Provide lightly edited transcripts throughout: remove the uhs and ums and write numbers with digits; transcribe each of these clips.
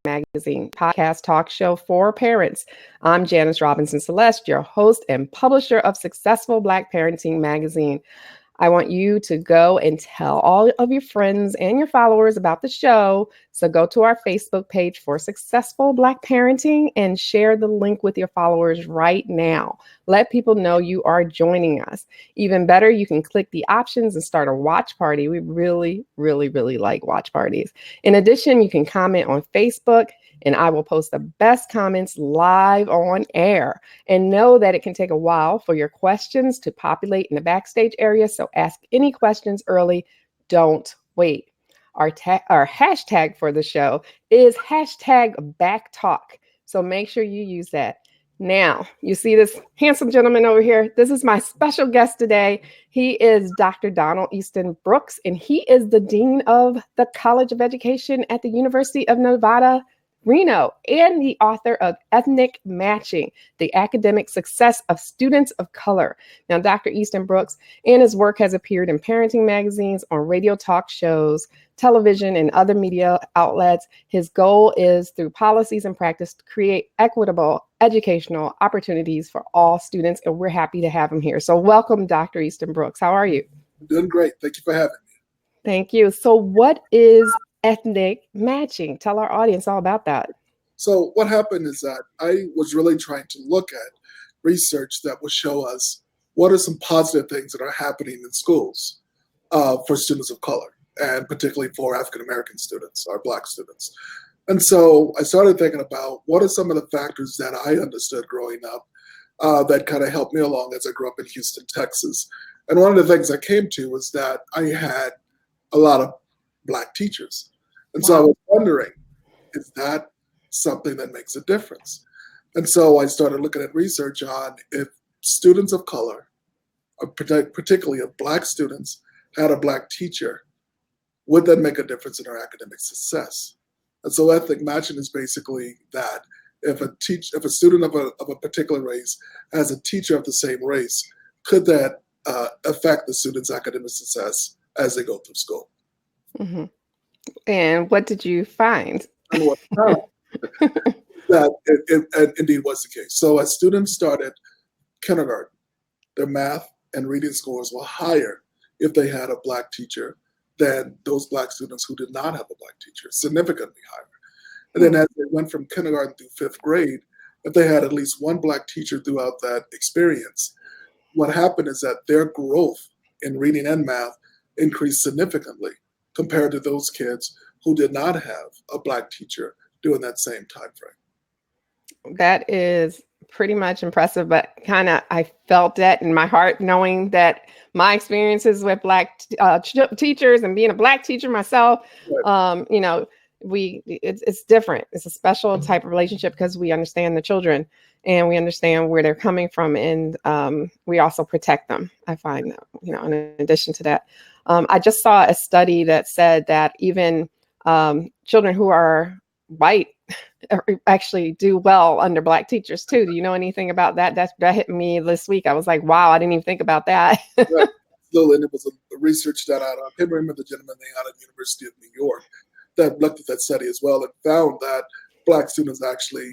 Magazine, podcast talk show for parents. I'm Janice Robinson-Celeste, your host and publisher of Successful Black Parenting Magazine. I want you to go and tell all of your friends and your followers about the show. So go to our Facebook page for Successful Black Parenting and share the link with your followers right now. Let people know you are joining us. Even better, you can click the options and start a watch party. We really, really, really like watch parties. In addition, you can comment on Facebook, and I will post the best comments live on air. And know that it can take a while for your questions to populate in the backstage area, so ask any questions early. Don't wait. Our hashtag for the show is hashtag BACKTALK, so make sure you use that. Now, you see this handsome gentleman over here? This is my special guest today. He is Dr. Donald Easton-Brooks, and he is the Dean of the College of Education at the University of Nevada, Reno, and the author of Ethnic Matching, the Academic Success of Students of Color. Now, Dr. Easton-Brooks and his work has appeared in parenting magazines, on radio talk shows, television, and other media outlets. His goal is, through policies and practice, to create equitable educational opportunities for all students, and we're happy to have him here. So welcome, Dr. Easton-Brooks. How are you? I'm doing great. Thank you for having me. Thank you. So what is ethnic matching? Tell our audience all about that. So what happened is that I was really trying to look at research that would show us what are some positive things that are happening in schools for students of color, and particularly for African-American students, or Black students. And so I started thinking about what are some of the factors that I understood growing up that kind of helped me along as I grew up in Houston, Texas. And one of the things I came to was that I had a lot of Black teachers. And so I was wondering, is that something that makes a difference? And so I started looking at research on if students of color, particularly if Black students, had a Black teacher, would that make a difference in their academic success? And so ethnic matching is basically that. If a student of a particular race has a teacher of the same race, could that affect the student's academic success as they go through school? Mm-hmm. And what did you find? And what that it indeed was the case. So as students started kindergarten, their math and reading scores were higher if they had a Black teacher than those Black students who did not have a Black teacher, significantly higher. And then as they went from kindergarten through fifth grade, if they had at least one Black teacher throughout that experience, what happened is that their growth in reading and math increased significantly compared to those kids who did not have a Black teacher during that same time frame. That is pretty much impressive, but kind of I felt that in my heart, knowing that my experiences with Black teachers and being a Black teacher myself, Right. It's different. It's a special type of relationship because we understand the children and we understand where they're coming from, and we also protect them. I find that, in addition to that, I just saw a study that said that even children who are white actually do well under Black teachers too. Do you know anything about that? That hit me this week. I was like, wow, I didn't even think about that. Right. So, and it was a research that I can't remember the gentleman out of the University of New York that looked at that study as well and found that white students actually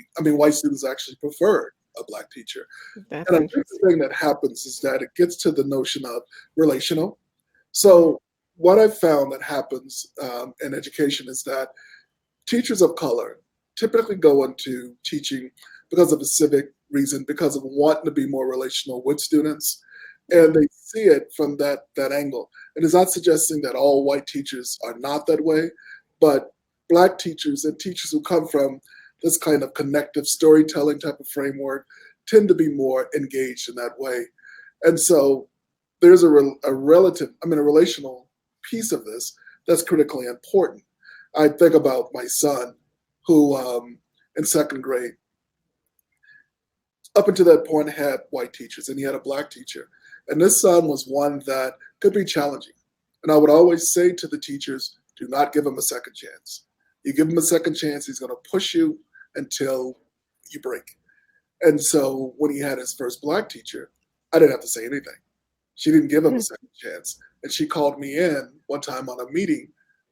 preferred a Black teacher. That's and I think the thing that happens is that it gets to the notion of relational. So what I've found that happens in education is that teachers of color typically go into teaching because of a civic reason, because of wanting to be more relational with students. And they see it from that angle. It is not suggesting that all white teachers are not that way, but Black teachers and teachers who come from this kind of connective storytelling type of framework tend to be more engaged in that way. And so there's a relational piece of this that's critically important. I think about my son who in second grade, up until that point had white teachers and he had a Black teacher. And this son was one that could be challenging. And I would always say to the teachers, do not give him a second chance. You give him a second chance, he's going to push you until you break. And so when he had his first Black teacher, I didn't have to say anything. She didn't give him a second chance. And she called me in one time on a meeting,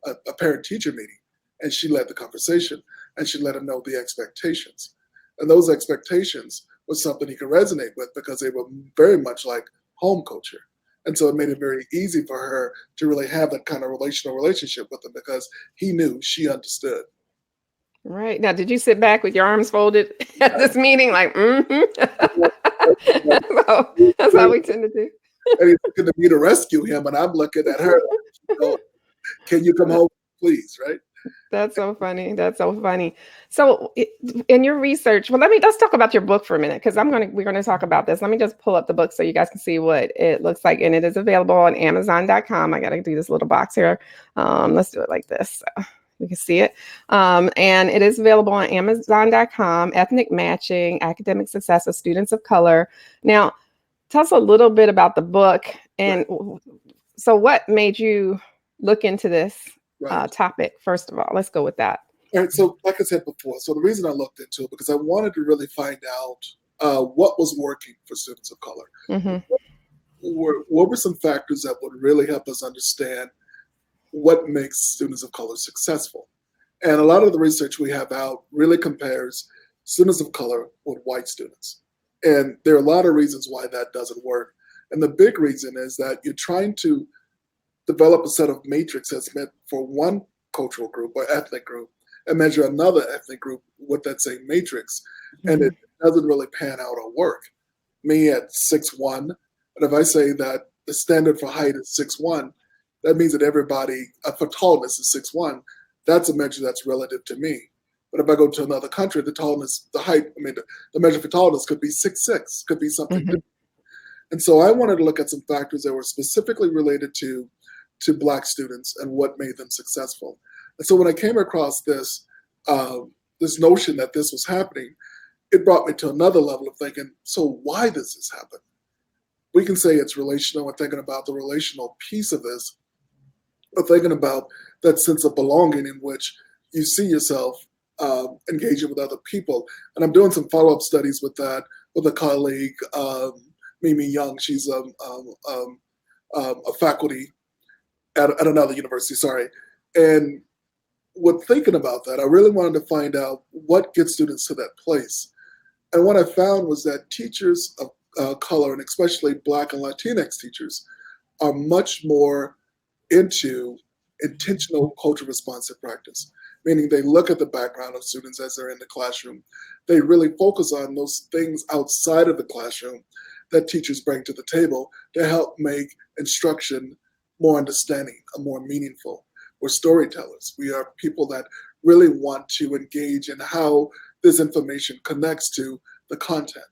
a parent-teacher meeting. and she led the conversation, and she let him know the expectations. And those expectations was something he could resonate with because they were very much like home culture. And so it made it very easy for her to really have that kind of relationship with him because he knew she understood. Right. Now, did you sit back with your arms folded at this meeting? Like, that's how we tend to do. And he's looking at me to rescue him, and I'm looking at her, going, can you come home, please? Right? That's so funny. That's so funny. So, in your research, well, let's talk about your book for a minute because we're gonna talk about this. Let me just pull up the book so you guys can see what it looks like, and it is available on Amazon.com. I gotta do this little box here. Let's do it like this so you can see it. And it is available on Amazon.com. Ethnic Matching: Academic Success of Students of Color. Now, tell us a little bit about the book, and so what made you look into this topic, first of all? Let's go with that. All right. So, like I said before, so the reason I looked into it because I wanted to really find out what was working for students of color. Mm-hmm. What were some factors that would really help us understand what makes students of color successful? And a lot of the research we have out really compares students of color with white students. And there are a lot of reasons why that doesn't work. And the big reason is that you're trying to develop a set of matrix that's meant for one cultural group or ethnic group and measure another ethnic group with that same matrix. Mm-hmm. And it doesn't really pan out or work. Me at 6'1", and if I say that the standard for height is 6'1", that means that everybody for tallness is 6'1". That's a measure that's relative to me. But if I go to another country, the measure for tallness could be 6'6", could be something different. And so I wanted to look at some factors that were specifically related to Black students and what made them successful. And so when I came across this notion that this was happening, it brought me to another level of thinking, so why does this happen? We can say it's relational and thinking about the relational piece of this, but thinking about that sense of belonging in which you see yourself engaging with other people. And I'm doing some follow-up studies with that with a colleague, Mimi Young. She's a faculty at another university, And with thinking about that, I really wanted to find out what gets students to that place. And what I found was that teachers of color, and especially Black and Latinx teachers, are much more into intentional culture responsive practice, meaning they look at the background of students as they're in the classroom. They really focus on those things outside of the classroom that teachers bring to the table to help make instruction more understanding and more meaningful. We're storytellers. We are people that really want to engage in how this information connects to the content.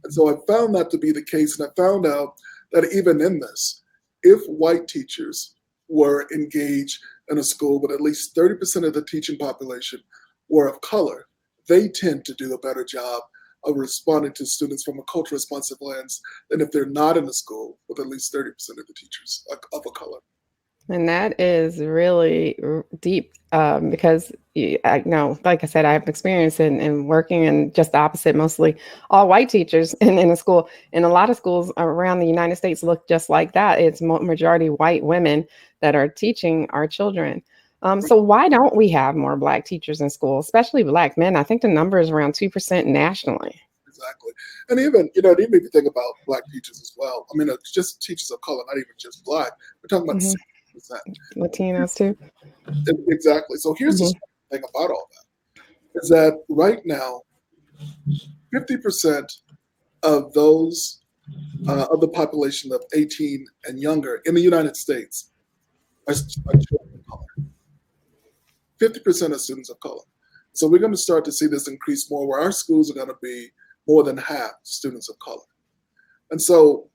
And so I found that to be the case, and I found out that even in this, if white teachers were engaged in a school with at least 30% of the teaching population were of color, they tend to do a better job of responding to students from a culture responsive lens than if they're not in a school with at least 30% of the teachers of a color. And that is really deep because, I know, like I said, I have experience in working in just the opposite, mostly all white teachers in a school. And a lot of schools around the United States look just like that. It's majority white women that are teaching our children. So why don't we have more Black teachers in school, especially Black men? I think the number is around 2% nationally. Exactly. And even if you think about Black teachers as well, I mean, it's just teachers of color, not even just Black. We're talking about 60%. Latinos too. Exactly. So here's the thing about all that, is that right now, 50% of those of the population of 18 and younger in the United States are children of color. 50% of students of color. So we're going to start to see this increase more, where our schools are going to be more than half students of color. And so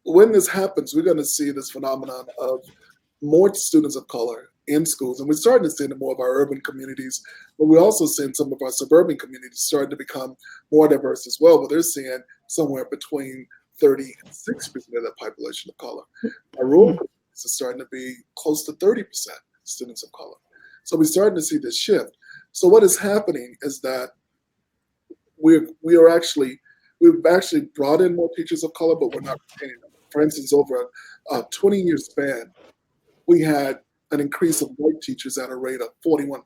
when this happens, we're going to see this phenomenon of more students of color in schools. And we're starting to see it in more of our urban communities, but we're also seeing some of our suburban communities starting to become more diverse as well, where they're seeing somewhere between 30 and 60% of the population of color. Our rural communities are starting to be close to 30% students of color. So we're starting to see this shift. So what is happening is that we've actually brought in more teachers of color, but we're not retaining them. For instance, over a 20-year span, we had an increase of white teachers at a rate of 41%.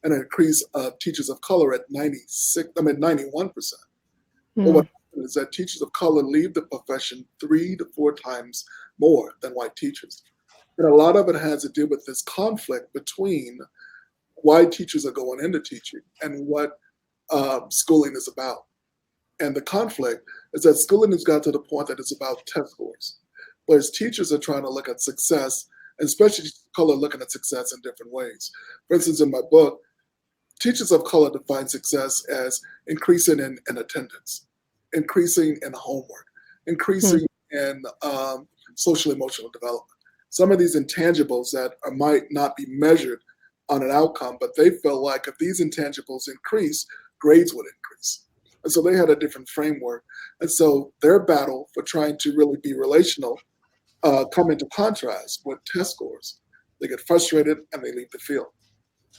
and an increase of teachers of color at 91%. But Hmm. what happens is that teachers of color leave the profession 3 to 4 times more than white teachers. And a lot of it has to do with this conflict between why teachers are going into teaching and what schooling is about. And the conflict is that schooling has got to the point that it's about test scores, whereas teachers are trying to look at success, and especially teachers of color looking at success in different ways. For instance, in my book, teachers of color define success as increasing in attendance, increasing in homework, Hmm. increasing in social emotional development. Some of these intangibles that might not be measured on an outcome, but they felt like if these intangibles increase, grades would increase. And so they had a different framework. And so their battle for trying to really be relational come into contrast with test scores. They get frustrated and they leave the field.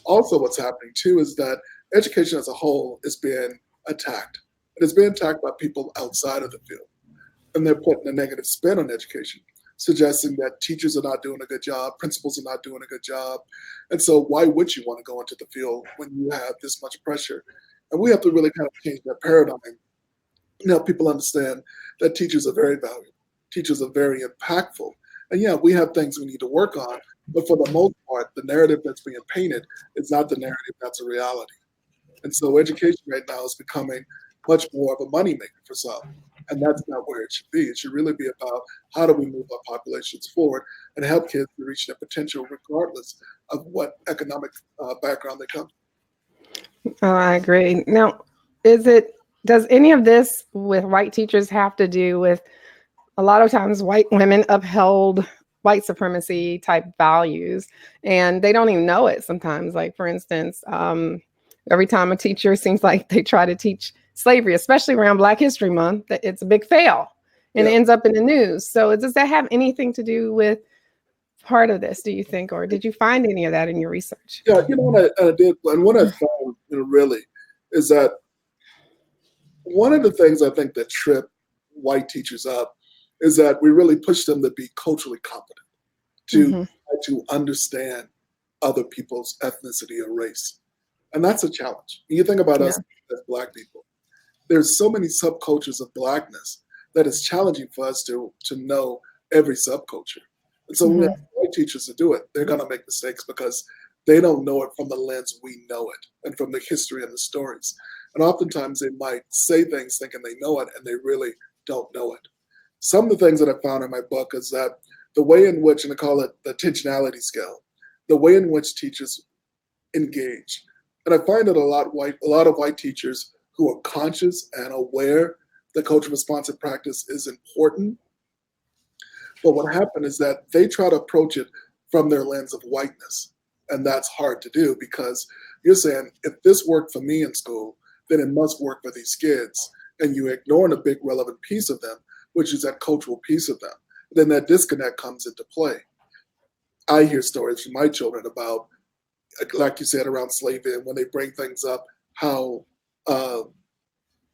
Also, what's happening too is that education as a whole is being attacked. It is being attacked by people outside of the field, and they're putting a negative spin on education, suggesting that teachers are not doing a good job, principals are not doing a good job. And so, why would you want to go into the field when you have this much pressure? And we have to really kind of change that paradigm. People understand that teachers are very valuable, teachers are very impactful. And yeah, we have things we need to work on, but for the most part, the narrative that's being painted is not the narrative that's a reality. And so education right now is becoming much more of a moneymaker for some. And that's not where it should be. It should really be about how do we move our populations forward and help kids to reach their potential regardless of what economic background they come from. Oh, I agree. Now, is it does any of this with white teachers have to do with a lot of times white women upheld white supremacy type values and they don't even know it sometimes? Like, for instance, every time a teacher seems like they try to teach slavery, especially around Black History Month, that it's a big fail and it Yeah. ends up in the news. So does that have anything to do with part of this, do you think, or did you find any of that in your research? Yeah, what I did, and what I found, really, is that one of the things I think that trip white teachers up is that we really push them to be culturally competent, to Hmm. try to understand other people's ethnicity or race. And that's a challenge. When you think about Yeah. us as Black people, there's so many subcultures of Blackness that it's challenging for us to know every subculture. And so when we Hmm. have white teachers to do it, they're going to make mistakes because they don't know it from the lens we know it and from the history and the stories. And oftentimes they might say things thinking they know it and they really don't know it. Some of the things that I found in my book is that the way in which, and I call it the attentionality scale, the way in which teachers engage. And I find that a lot of white teachers who are conscious and aware that culture responsive practice is important. But what happened is that they try to approach it from their lens of whiteness. And that's hard to do because you're saying, if this worked for me in school, then it must work for these kids. And you're ignoring a big relevant piece of them, which is that cultural piece of them. Then that disconnect comes into play. I hear stories from my children about, like you said, around slavery, and when they bring things up, how uh,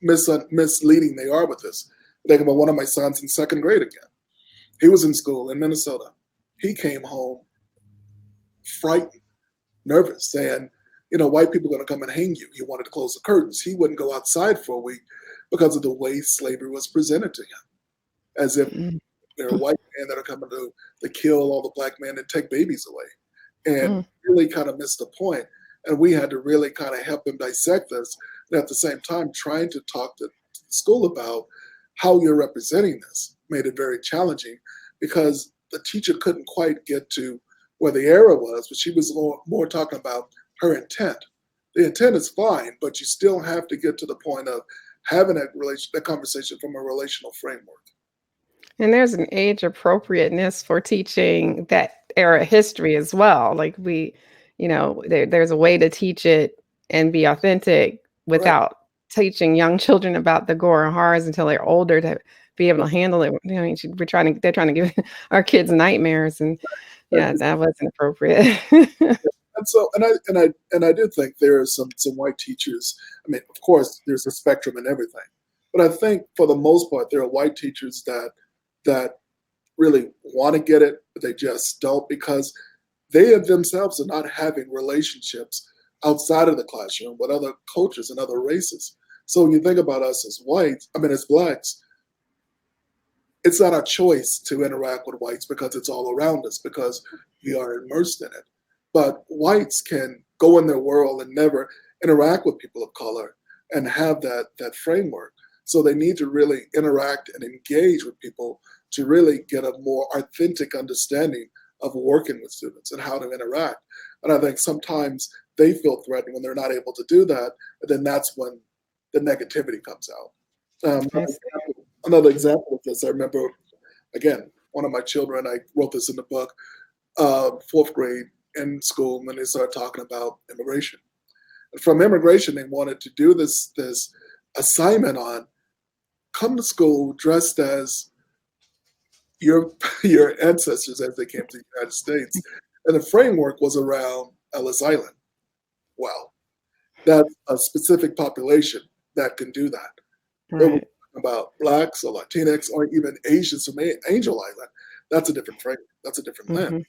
misleading they are with this. Think about one of my sons in second grade again. He was in school in Minnesota. He came home frightened, nervous, saying, white people are going to come and hang you. He wanted to close the curtains. He wouldn't go outside for a week because of the way slavery was presented to him, as if there are white men that are coming to kill all the Black men and take babies away. And really kind of missed the point. And we had to really kind of help him dissect this. And at the same time, trying to talk to school about how you're representing this made it very challenging because the teacher couldn't quite get to where the error was, but she was more talking about her intent. The intent is fine, but you still have to get to the point of having that conversation from a relational framework. And there's an age appropriateness for teaching that era history as well. Like there's a way to teach it and be authentic Right. without teaching young children about the gore and horrors until they're older to be able to handle it. They're trying to give our kids nightmares, and yeah, that wasn't appropriate. And so, and I do think there are some white teachers. I mean, of course, there's a spectrum in everything, but I think for the most part, there are white teachers that really want to get it, but they just don't because they themselves are not having relationships outside of the classroom with other cultures and other races. So when you think about us as whites, I mean, as blacks, it's not our choice to interact with whites because it's all around us, because we are immersed in it. But whites can go in their world and never interact with people of color and have that framework. So they need to really interact and engage with people to really get a more authentic understanding of working with students and how to interact. And I think sometimes they feel threatened when they're not able to do that, and then that's when the negativity comes out. I see. Another example of this, I remember, again, one of my children, I wrote this in the book, fourth grade in school, when they started talking about immigration. And from immigration, they wanted to do this assignment on come to school dressed as your your ancestors as they came to the United States. And the framework was around Ellis Island. Well, that's a specific population that can do that. It was Right. about blacks or Latinx or even Asians from Angel Island. That's a different framework. That's a different lens.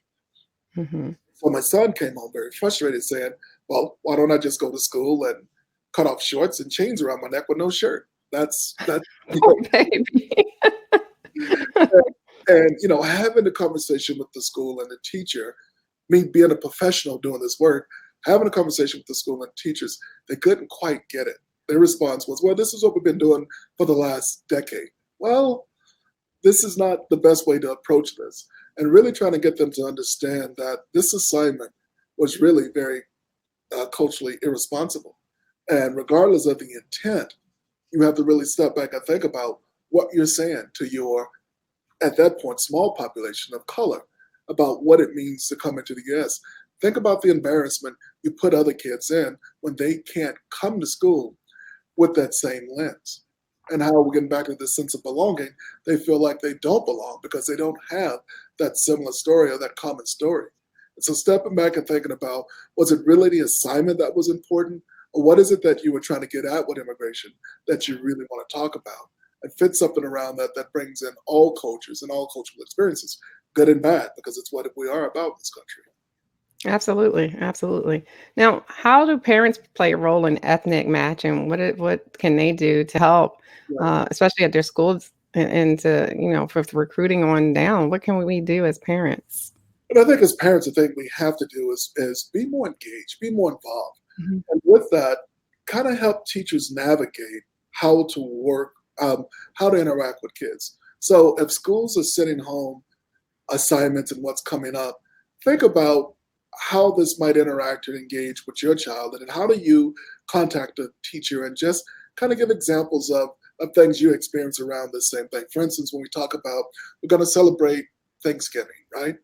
Hmm. Hmm. So my son came home very frustrated, saying, "Well, why don't I just go to school and cut off shorts and chains around my neck with no shirt?" That's Oh, baby. and having the conversation with the school and the teacher, me being a professional doing this work, having a conversation with the school and teachers, they couldn't quite get it. Their response was, "Well, this is what we've been doing for the last decade." Well, this is not the best way to approach this. And really trying to get them to understand that this assignment was really very culturally irresponsible. And regardless of the intent, you have to really step back and think about what you're saying to your, at that point, small population of color about what it means to come into the US. Think about the embarrassment you put other kids in when they can't come to school with that same lens. And how we're getting back to this sense of belonging, they feel like they don't belong because they don't have that similar story or that common story. And so stepping back and thinking about, was it really the assignment that was important? Or what is it that you were trying to get at with immigration that you really want to talk about? And fit something around that brings in all cultures and all cultural experiences, good and bad, because it's what we are about in this country. Absolutely, absolutely. Now, how do parents play a role in ethnic matching? What can they do to help, Right. especially at their schools and to, for recruiting on down? What can we do as parents? And I think as parents, the thing we have to do is be more engaged, be more involved. Mhm. And with that, kind of help teachers navigate how to work, how to interact with kids. So if schools are sending home assignments and what's coming up, think about how this might interact and engage with your child, and then how do you contact a teacher and just kind of give examples of things you experience around the same thing. For instance, when we talk about we're going to celebrate Thanksgiving, right?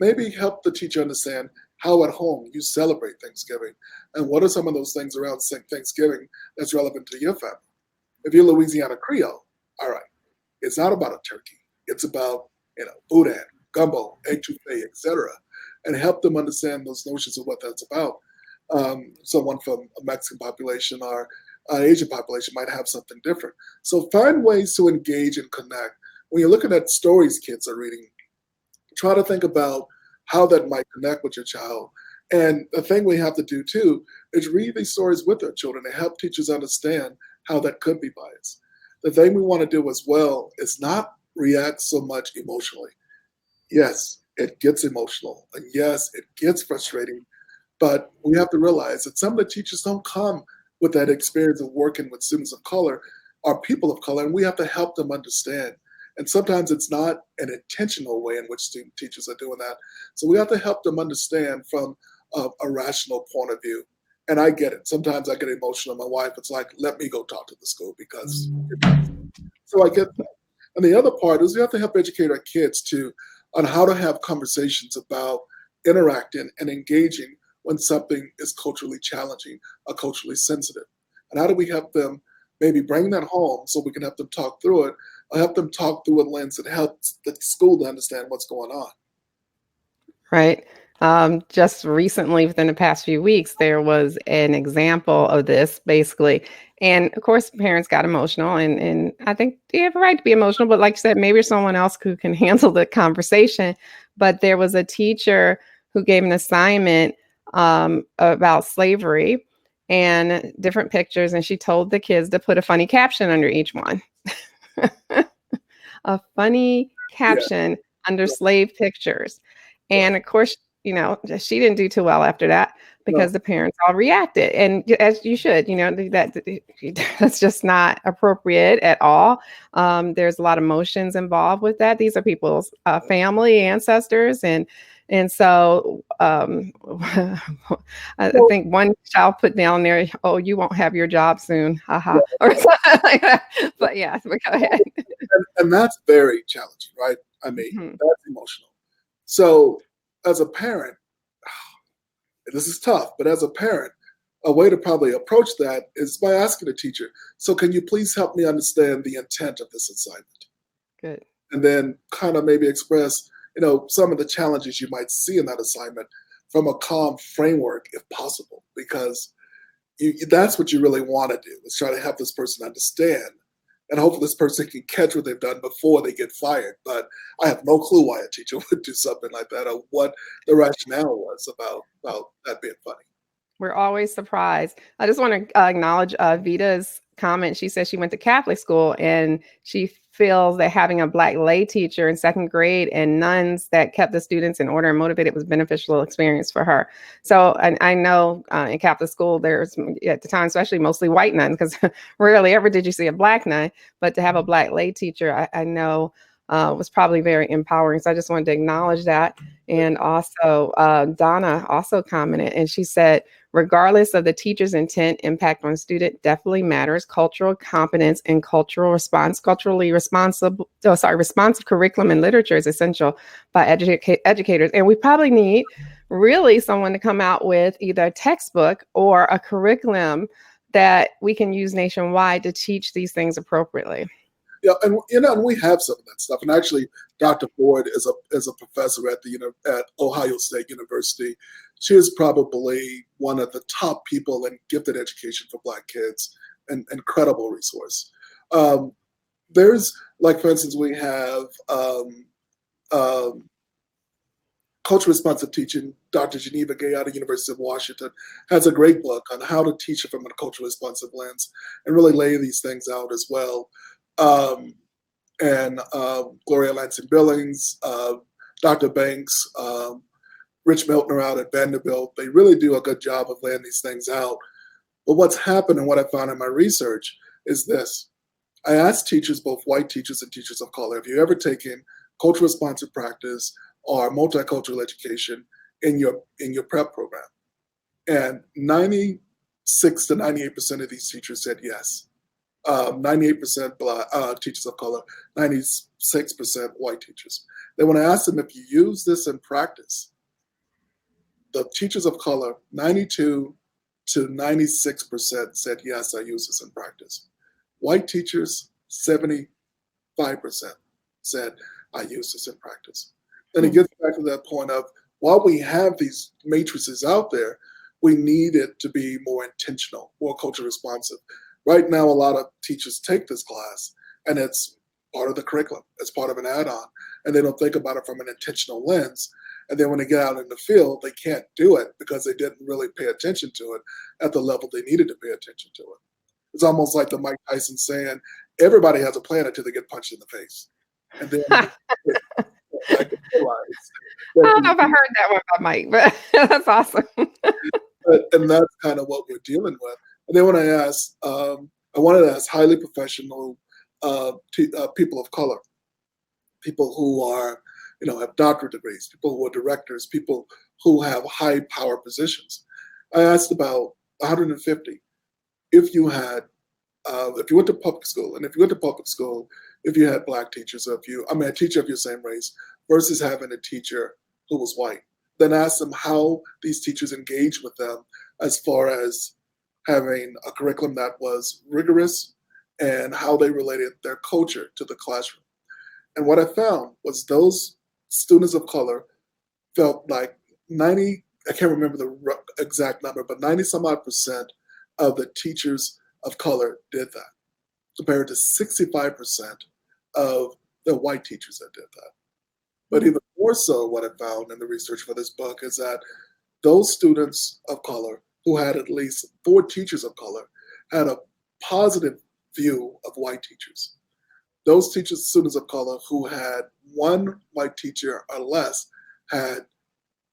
Maybe help the teacher understand how at home you celebrate Thanksgiving and what are some of those things around Thanksgiving that's relevant to your family. If you're Louisiana Creole, all right, it's not about a turkey. It's about, boudin, gumbo, etouffee, etc., and help them understand those notions of what that's about. Someone from a Mexican population or an Asian population might have something different. So find ways to engage and connect. When you're looking at stories kids are reading, try to think about how that might connect with your child. And the thing we have to do too is read these stories with our children and help teachers understand how that could be biased. The thing we want to do as well is not react so much emotionally. Yes, it gets emotional. And yes, it gets frustrating. But we have to realize that some of the teachers don't come with that experience of working with students of color or people of color, and we have to help them understand. And sometimes it's not an intentional way in which student teachers are doing that. So we have to help them understand from a rational point of view. And I get it. Sometimes I get emotional. My wife, it's like, let me go talk to the school because. So I get that. And the other part is we have to help educate our kids too on how to have conversations about interacting and engaging when something is culturally challenging or culturally sensitive. And how do we help them maybe bring that home so we can help them talk through it, or help them talk through a lens that helps the school to understand what's going on. Right. Just recently, within the past few weeks, there was an example of this basically. And of course, parents got emotional, and I think they have a right to be emotional. But like you said, maybe there's someone else who can handle the conversation. But there was a teacher who gave an assignment about slavery and different pictures, and she told the kids to put a funny caption under each one. A funny Yeah. caption under slave pictures. And of course, she didn't do too well after that No. because the parents all reacted. And as you should, that's just not appropriate at all. There's a lot of emotions involved with that. These are people's family, ancestors, and so I Well, think one child put down there, "Oh, you won't have your job soon," haha, yeah. or something like that. But yeah, but go ahead. And that's very challenging, right? I mean, Mhm. that's emotional. So, as a parent, this is tough, but as a parent, a way to probably approach that is by asking the teacher, so can you please help me understand the intent of this assignment? Good. And then kind of maybe express, some of the challenges you might see in that assignment from a calm framework if possible, because that's what you really want to do is try to help this person understand. And hopefully this person can catch what they've done before they get fired. But I have no clue why a teacher would do something like that or what the rationale was about that being funny. We're always surprised. I just want to acknowledge Vita's comment. She says she went to Catholic school and she feels that having a Black lay teacher in second grade and nuns that kept the students in order and motivated was beneficial experience for her. So I know in Catholic school, there's at the time, especially mostly white nuns, because rarely ever did you see a Black nun. But to have a Black lay teacher, I know was probably very empowering. So I just wanted to acknowledge that. And also, Donna also commented and she said, regardless of the teacher's intent, impact on student definitely matters. Cultural competence and responsive curriculum and literature is essential by educators. And we probably need really someone to come out with either a textbook or a curriculum that we can use nationwide to teach these things appropriately. Yeah, and we have some of that stuff. And actually, Dr. Ford is a professor at Ohio State University. She is probably one of the top people in gifted education for Black kids, an incredible resource. There's like, for instance, we have um, culture responsive teaching. Dr. Geneva Gay out of University of Washington has a great book on how to teach it from a culture responsive lens and really lay these things out as well. Um, and Gloria Lansing-Billings, Dr. Banks, Rich Miltner out at Vanderbilt. They really do a good job of laying these things out. But what's happened and what I found in my research is this. I asked teachers, both white teachers and teachers of color, have you ever taken cultural responsive practice or multicultural education in your prep program? And 96 to 98% of these teachers said yes. 98% Black teachers of color, 96% white teachers. Then when I asked them if you use this in practice, the teachers of color, 92 to 96% said, yes, I use this in practice. White teachers, 75% said, I use this in practice. Then it gets back to that point of, while we have these matrices out there, we need it to be more intentional, more culture responsive. Right now, a lot of teachers take this class and it's part of the curriculum. It's part of an add-on, and they don't think about it from an intentional lens. And then when they get out in the field, they can't do it because they didn't really pay attention to it at the level they needed to pay attention to it. It's almost like the Mike Tyson saying, everybody has a plan until they get punched in the face. And then I can realize I don't that know if I heard that one by Mike, but that's awesome. and that's kind of what we're dealing with. And then when I asked, I wanted to ask highly professional people of color, people who are, have doctorate degrees, people who are directors, people who have high power positions. I asked about 150. If you had, if you went to public school, and if you went to public school, if you had Black teachers, a teacher of your same race, versus having a teacher who was white, then ask them how these teachers engage with them as far as having a curriculum that was rigorous and how they related their culture to the classroom. And what I found was those students of color felt like 90, I can't remember the exact number, but 90 some odd percent of the teachers of color did that, compared to 65% of the white teachers that did that. But even more so, what I found in the research for this book is that those students of color who had at least 4 teachers of color had a positive view of white teachers. Those teachers, students of color who had 1 white teacher or less had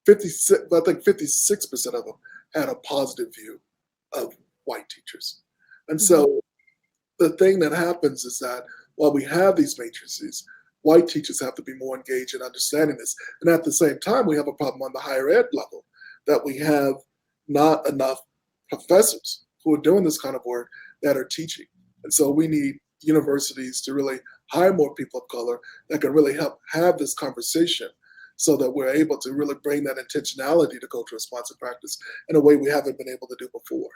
56, I think 56% of them had a positive view of white teachers. And so the thing that happens is that while we have these matrices, white teachers have to be more engaged in understanding this. And at the same time, we have a problem on the higher ed level that we have not enough professors who are doing this kind of work that are teaching. And so we need universities to really hire more people of color that can really help have this conversation so that we're able to really bring that intentionality to cultural responsive practice in a way we haven't been able to do before.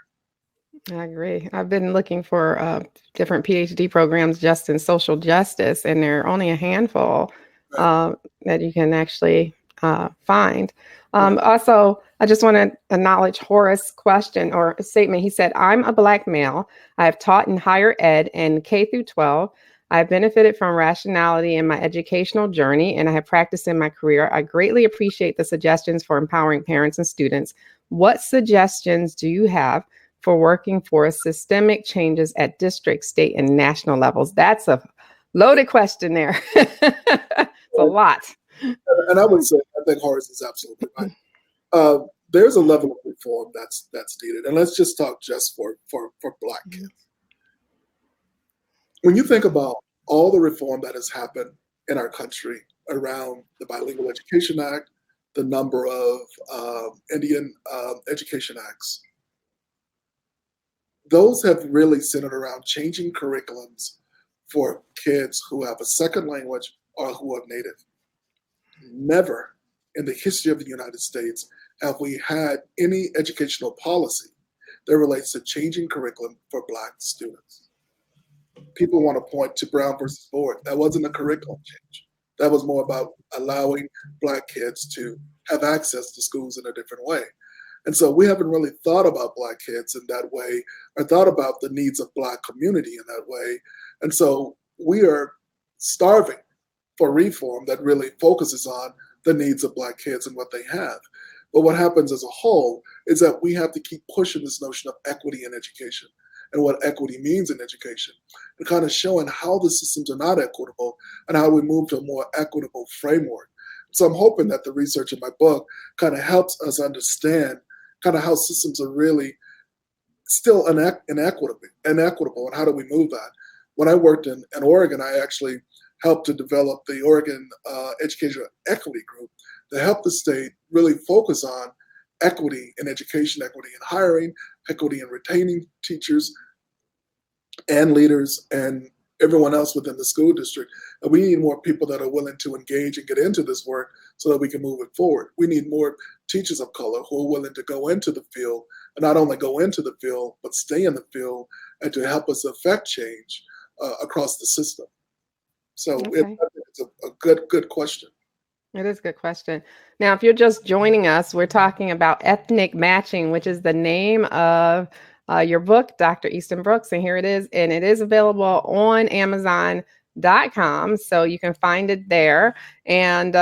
I agree. I've been looking for different PhD programs just in social justice, and there are only a handful Right. that you can actually find. Right. Also, I just want to acknowledge Horace's question or statement. He said, I'm a Black male. I have taught in higher ed and K through 12. I have benefited from rationality in my educational journey, and I have practiced in my career. I greatly appreciate the suggestions for empowering parents and students. What suggestions do you have for working for systemic changes at district, state, and national levels? That's a loaded question there. It's a lot. And I would say, I think Horace is absolutely right. There's a level of reform that's needed. And let's just talk just for Black kids. When you think about all the reform that has happened in our country around the Bilingual Education Act, the number of Indian Education Acts, those have really centered around changing curriculums for kids who have a second language or who are native. Never in the history of the United States have we had any educational policy that relates to changing curriculum for Black students. People want to point to Brown versus Board. That wasn't a curriculum change. That was more about allowing Black kids to have access to schools in a different way. And so we haven't really thought about Black kids in that way or thought about the needs of Black community in that way. And so we are starving for reform that really focuses on the needs of Black kids and what they have. But what happens as a whole is that we have to keep pushing this notion of equity in education and what equity means in education, and kind of showing how the systems are not equitable and how we move to a more equitable framework. So I'm hoping that the research in my book kind of helps us understand kind of how systems are really still inequitable and how do we move that. When I worked in Oregon, I actually helped to develop the Oregon Educational Equity Group to help the state really focus on equity in education, equity in hiring, equity in retaining teachers and leaders and everyone else within the school district. And we need more people that are willing to engage and get into this work so that we can move it forward. We need more teachers of color who are willing to go into the field, and not only go into the field, but stay in the field and to help us affect change across the system. So Okay. it's a good question. It is a good question. Now, if you're just joining us, we're talking about ethnic matching, which is the name of your book, Dr. Easton-Brooks. And here it is. And it is available on Amazon.com. So you can find it there. And,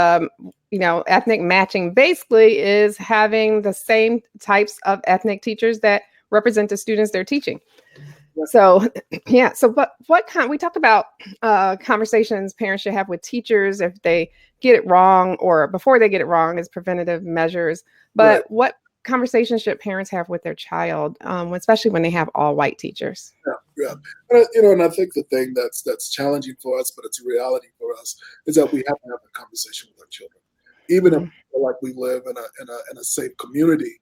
ethnic matching basically is having the same types of ethnic teachers that represent the students they're teaching. So, yeah. So, what kind? We talked about conversations parents should have with teachers if they get it wrong or before they get it wrong as preventative measures. But Right. what conversations should parents have with their child, especially when they have all white teachers? Yeah. And I think the thing that's challenging for us, but it's a reality for us, is that we have to have a conversation with our children, even if we feel like we live in a safe community.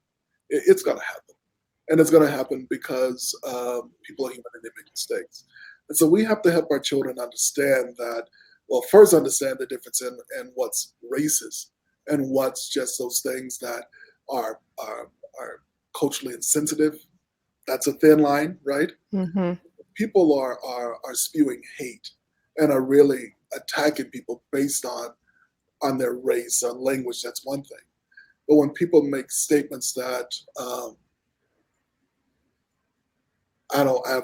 It's going to happen. And it's going to happen because people are human and they make mistakes. And so we have to help our children understand that, well, first understand the difference in what's racist and what's just those things that are culturally insensitive. That's a thin line, right? Mm-hmm. People are spewing hate and are really attacking people based on their race, on language. That's one thing. But when people make statements that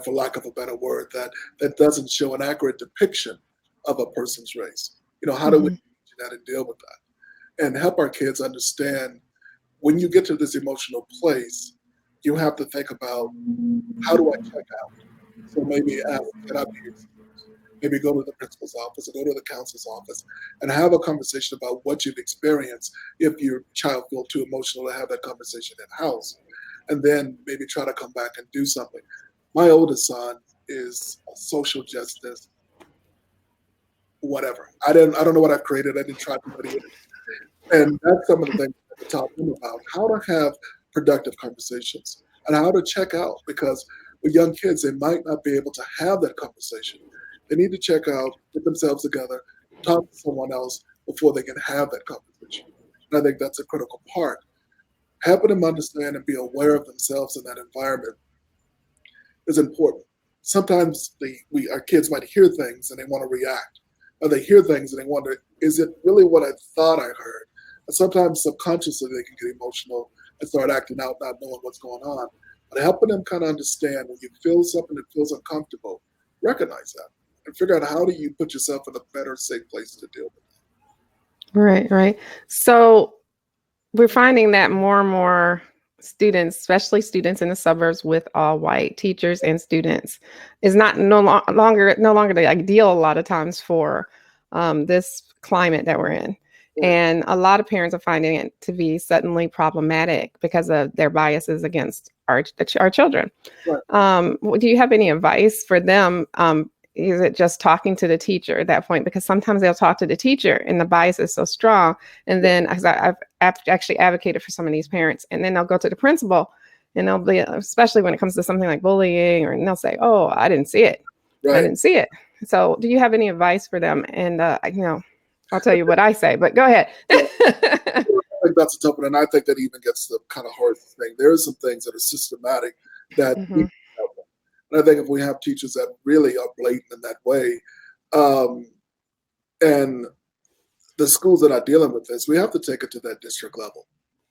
for lack of a better word, that doesn't show an accurate depiction of a person's race. How do we do that and deal with that and help our kids understand when you get to this emotional place, you have to think about, how do I check out? So maybe ask, can I be excused? Maybe go to the principal's office or go to the counselor's office and have a conversation about what you've experienced if your child feels too emotional to have that conversation in house. And then maybe try to come back and do something. My oldest son is a social justice, whatever. I don't know what I've created. I didn't try to, but he is. And that's some of the things I taught him about how to have productive conversations and how to check out, because with young kids, they might not be able to have that conversation. They need to check out, get themselves together, talk to someone else before they can have that conversation. And I think that's a critical part. Helping them understand and be aware of themselves in that environment is important. Sometimes our kids might hear things and they want to react, or they hear things and they wonder, is it really what I thought I heard? And sometimes subconsciously they can get emotional and start acting out, not knowing what's going on. But helping them kind of understand, when you feel something that feels uncomfortable, recognize that and figure out, how do you put yourself in a better, safe place to deal with it. Right, right. So we're finding that more and more students, especially students in the suburbs with all white teachers and students, is not longer the ideal a lot of times for this climate that we're in. Right. And a lot of parents are finding it to be suddenly problematic because of their biases against our children. Right. Do you have any advice for them? Is it just talking to the teacher at that point? Because sometimes they'll talk to the teacher and the bias is so strong. And then I've actually advocated for some of these parents, and then they'll go to the principal and they'll be, especially when it comes to something like bullying, and they'll say, oh, I didn't see it. Right. I didn't see it. So do you have any advice for them? And, I'll tell you what I say, but go ahead. I think that's a tough one. And I think that even gets the kind of hard thing. There are some things that are systematic that Mm-hmm. And I think if we have teachers that really are blatant in that way, and the schools that are dealing with this, we have to take it to that district level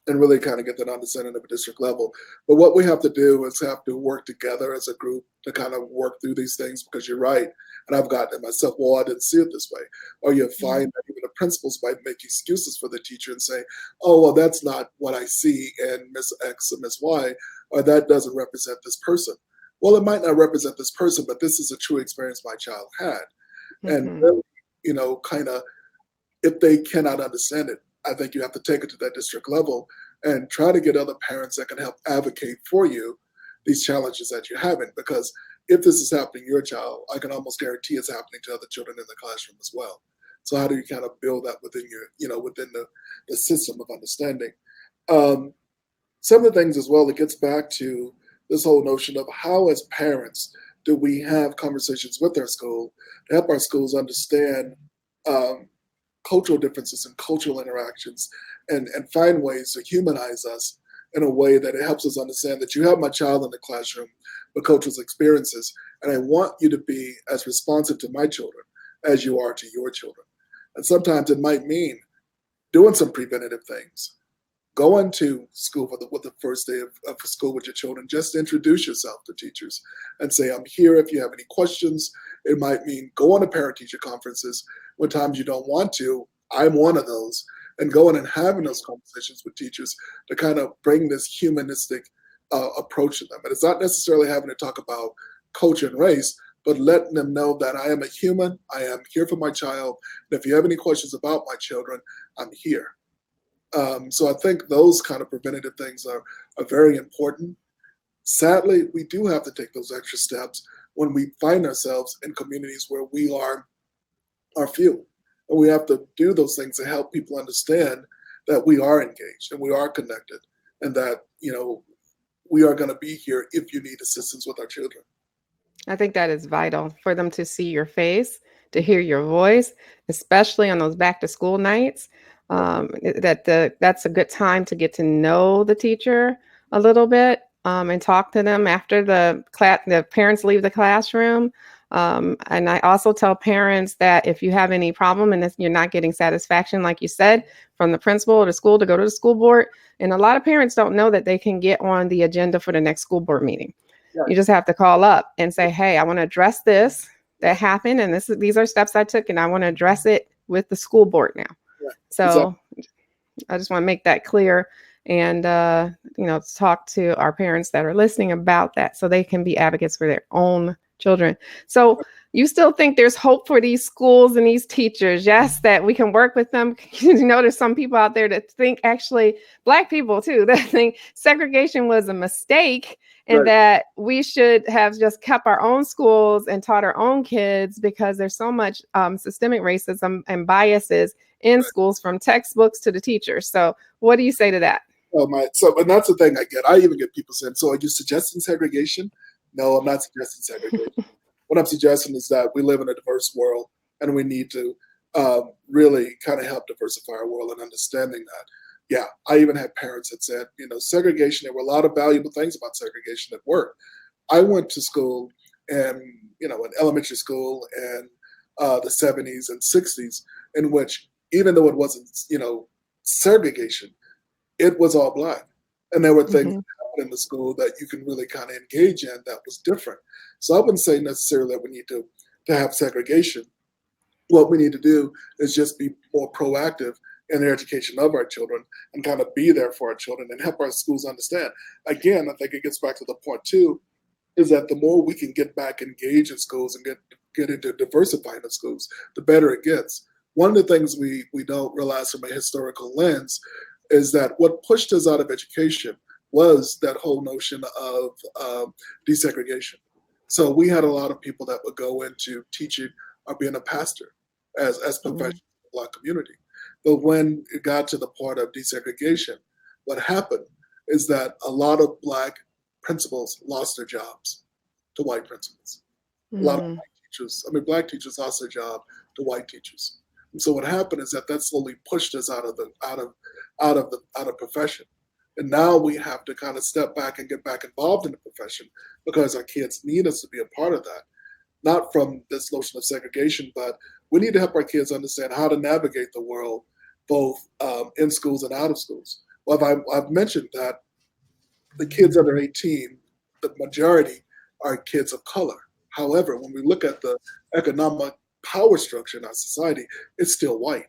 and really kind of get that understanding of a district level. But what we have to do is have to work together as a group to kind of work through these things, because you're right. And I've gotten it myself, well, I didn't see it this way. Or you find that even the principals might make excuses for the teacher and say, oh, well, that's not what I see in Miss X or Miss Y, or that doesn't represent this person. Well, it might not represent this person, but this is a true experience my child had. And really, kind of, if they cannot understand it, I think you have to take it to that district level and try to get other parents that can help advocate for you these challenges that you're having. Because if this is happening to your child, I can almost guarantee it's happening to other children in the classroom as well. So how do you kind of build that within within the system of understanding? Some of the things as well, it gets back to this whole notion of how, as parents, do we have conversations with our school to help our schools understand cultural differences and cultural interactions, and find ways to humanize us in a way that it helps us understand that you have my child in the classroom with cultural experiences, and I want you to be as responsive to my children as you are to your children. And sometimes it might mean doing some preventative things. Going to school with the first day of school with your children, just introduce yourself to teachers and say, I'm here if you have any questions. It might mean going to parent-teacher conferences when times you don't want to. I'm one of those. And going and having those conversations with teachers to kind of bring this humanistic approach to them. And it's not necessarily having to talk about culture and race, but letting them know that I am a human. I am here for my child. And if you have any questions about my children, I'm here. So I think those kind of preventative things are very important. Sadly, we do have to take those extra steps when we find ourselves in communities where we are few. And we have to do those things to help people understand that we are engaged and we are connected, and that, we are going to be here if you need assistance with our children. I think that is vital for them to see your face, to hear your voice, especially on those back to school nights. That's a good time to get to know the teacher a little bit, and talk to them after the parents leave the classroom. And I also tell parents that if you have any problem and if you're not getting satisfaction, like you said, from the principal or the school, to go to the school board. And a lot of parents don't know that they can get on the agenda for the next school board meeting. Right. You just have to call up and say, hey, I want to address this that happened, and these are steps I took, and I want to address it with the school board now. Right. So exactly. I just want to make that clear. and talk to our parents that are listening about that so they can be advocates for their own children. So you still think there's hope for these schools and these teachers? Yes, that we can work with them. There's some people out there that think, actually, Black people too, that think segregation was a mistake and Right. that we should have just kept our own schools and taught our own kids, because there's so much systemic racism and biases in schools, from textbooks to the teachers. So what do you say to that? Oh my! So, and that's the thing I get. I even get people saying, "So, are you suggesting segregation?" No, I'm not suggesting segregation. What I'm suggesting is that we live in a diverse world, and we need to really kind of help diversify our world and understanding that. Yeah, I even had parents that said, segregation. There were a lot of valuable things about segregation that worked. I went to school, and in elementary school, and the '70s and '60s, in which, even though it wasn't, segregation, it was all Black. And there were things Mm-hmm. that happened in the school that you can really kind of engage in that was different. So I wouldn't say necessarily that we need to have segregation. What we need to do is just be more proactive in the education of our children and kind of be there for our children and help our schools understand. Again, I think it gets back to the point too, is that the more we can get back engaged in schools and get into diversifying the schools, the better it gets. One of the things we don't realize from a historical lens is that what pushed us out of education was that whole notion of desegregation. So we had a lot of people that would go into teaching or being a pastor as Mm-hmm. professionals in the Black community. But when it got to the part of desegregation, what happened is that a lot of Black principals lost their jobs to white principals. A lot of Mm-hmm. Black teachers lost their job to white teachers. And so what happened is that slowly pushed us out of profession. And now we have to kind of step back and get back involved in the profession because our kids need us to be a part of that. Not from this notion of segregation, but we need to help our kids understand how to navigate the world, both in schools and out of schools. Well, I've mentioned that the kids under 18, the majority are kids of color. However, when we look at the economic power structure in our society, it's still white.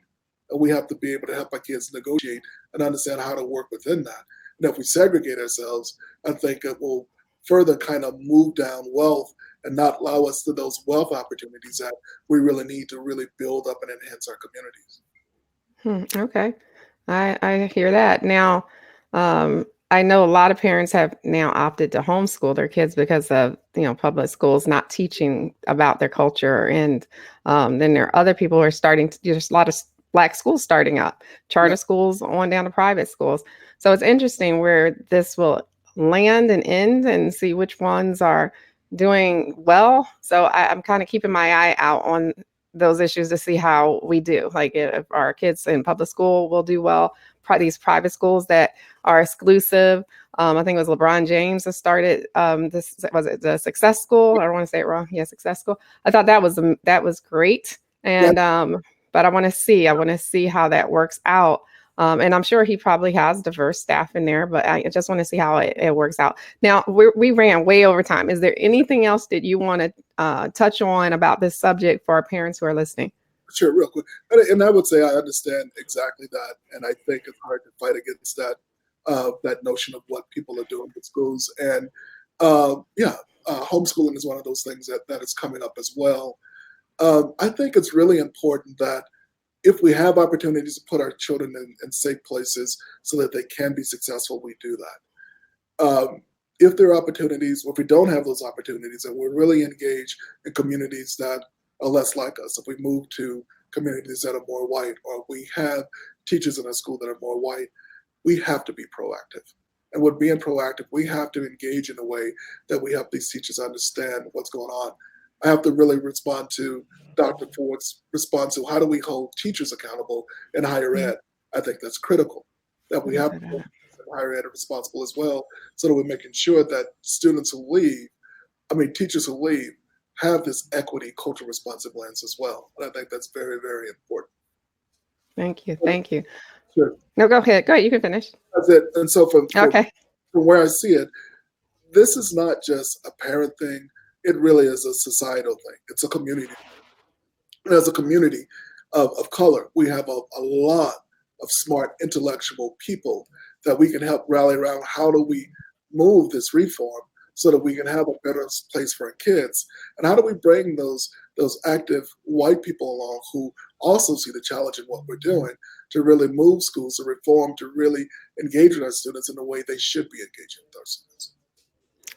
And we have to be able to help our kids negotiate and understand how to work within that. And if we segregate ourselves, I think it will further kind of move down wealth and not allow us to those wealth opportunities that we really need to really build up and enhance our communities. Okay. I hear that. Now, I know a lot of parents have now opted to homeschool their kids because of, public schools not teaching about their culture. And then there are other people who are starting to, there's a lot of Black schools starting up, Yeah, charter schools on down to private schools. So it's interesting where this will land and end, and see which ones are doing well. So I'm kind of keeping my eye out on those issues to see how we do. Like, if our kids in public school will do well, these private schools that are exclusive. I think it was LeBron James that started this. Was it the Success School? I don't want to say it wrong. Yeah, Success School. I thought that was great, yeah, and but I want to see. I want to see how that works out. And I'm sure he probably has diverse staff in there, but I just want to see how it works out. Now, we ran way over time. Is there anything else that you want to touch on about this subject for our parents who are listening? sure, real quick. And I would say I understand exactly that, and I think it's hard to fight against that notion of what people are doing with schools. And yeah, homeschooling is one of those things that is coming up as well. I think it's really important that if we have opportunities to put our children in safe places so that they can be successful, we do that. If there are opportunities, or if we don't have those opportunities, and we're really engaged in communities that are less like us, if we move to communities that are more white, or we have teachers in our school that are more white, we have to be proactive. And with being proactive, we have to engage in a way that we help these teachers understand what's going on. I have to really respond to Dr. Ford's response to how do we hold teachers accountable in higher Mhm. ed. I think that's critical, that Let we me have put that up. higher ed are responsible as well, so that we're making sure that students who leave, teachers who leave, have this equity, cultural responsive lens as well. And I think that's very, very important. Thank you. Thank you. Sure. No, go ahead. Go ahead. You can finish. That's it. And so Okay. from where I see it, this is not just a parent thing. It really is a societal thing. It's a community. And as a community of color, we have a lot of smart intellectual people that we can help rally around. How do we move this reform so that we can have a better place for our kids? And how do we bring those active white people along who also see the challenge in what we're doing to really move schools to reform, to really engage with our students in the way they should be engaging with our students?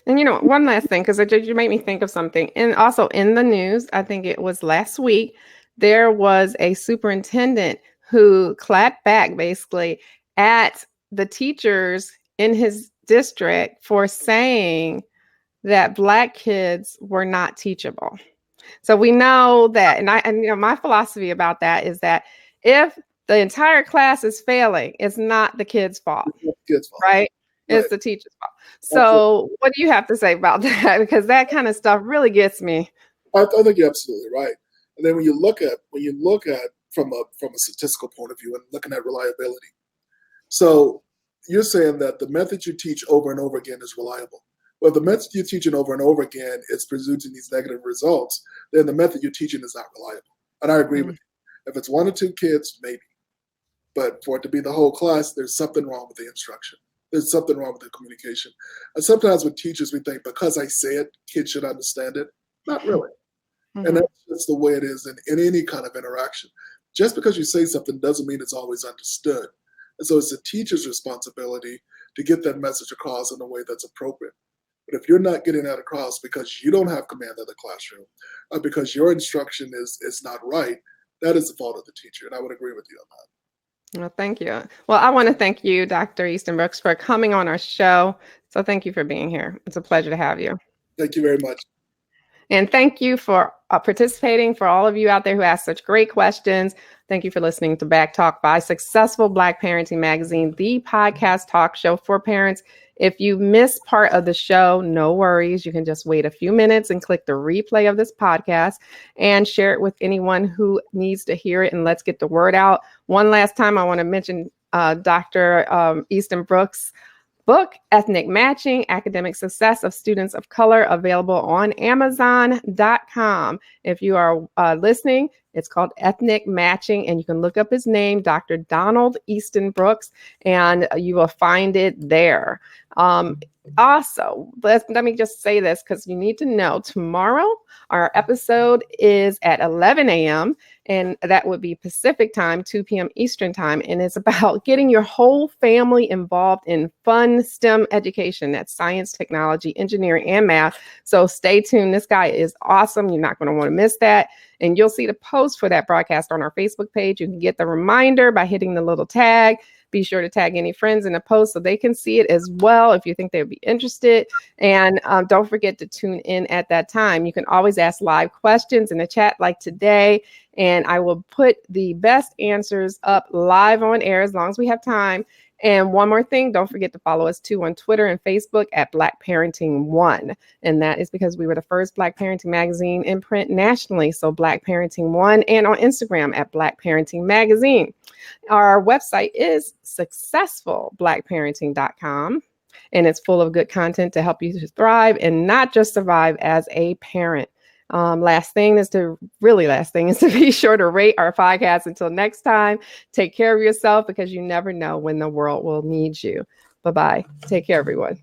And one last thing, because you made me think of something. And also in the news, I think it was last week, there was a superintendent who clapped back basically at the teachers in his district for saying that Black kids were not teachable. So we know that, and my philosophy about that is that if the entire class is failing, it's not the kid's fault, Kids' fault. right? Right. It's the teacher's fault. So what do you have to say about that? Because that kind of stuff really gets me. I think you're absolutely right. And then when you look at from a statistical point of view and looking at reliability, so you're saying that the method you teach over and over again is reliable. Well, the method you're teaching over and over again is producing these negative results, then the method you're teaching is not reliable. And I agree with you. If it's 1 or 2 kids, maybe. But for it to be the whole class, there's something wrong with the instruction. There's something wrong with the communication. And sometimes with teachers, we think because I say it, kids should understand it. Not really. And that's just the way it is in any kind of interaction. Just because you say something doesn't mean it's always understood. And so it's the teacher's responsibility to get that message across in a way that's appropriate. But if you're not getting that across because you don't have command of the classroom, or because your instruction is not right, that is the fault of the teacher. And I would agree with you on that. Well, thank you. Well, I want to thank you, Dr. Easton-Brooks, for coming on our show. So thank you for being here. It's a pleasure to have you. Thank you very much. And thank you for participating, for all of you out there who asked such great questions. Thank you for listening to Back Talk by Successful Black Parenting Magazine, the podcast talk show for parents. If you missed part of the show, no worries. You can just wait a few minutes and click the replay of this podcast and share it with anyone who needs to hear it. And let's get the word out. One last time, I want to mention Dr. Easton-Brooks' book, Ethnic Matching, Academic Success of Students of Color, available on Amazon.com. If you are listening, it's called Ethnic Matching, and you can look up his name, Dr. Donald Easton-Brooks, and you will find it there. Also, let me just say this because you need to know, tomorrow our episode is at 11 a.m. and that would be Pacific time, 2 p.m. Eastern time. And it's about getting your whole family involved in fun STEM education. That's science, technology, engineering, and math. So stay tuned. This guy is awesome. You're not going to want to miss that. And you'll see the post for that broadcast on our Facebook page. You can get the reminder by hitting the little tag. Be sure to tag any friends in the post so they can see it as well if you think they would be interested. And don't forget to tune in at that time. You can always ask live questions in the chat like today, and I will put the best answers up live on air as long as we have time. And one more thing, don't forget to follow us too on Twitter and Facebook at Black Parenting One. And that is because we were the first Black Parenting magazine in print nationally. So Black Parenting One, and on Instagram at Black Parenting Magazine. Our website is successfulblackparenting.com. And it's full of good content to help you to thrive and not just survive as a parent. Last thing is to be sure to rate our podcast. Until next time, take care of yourself because you never know when the world will need you. Bye-bye. Take care, everyone.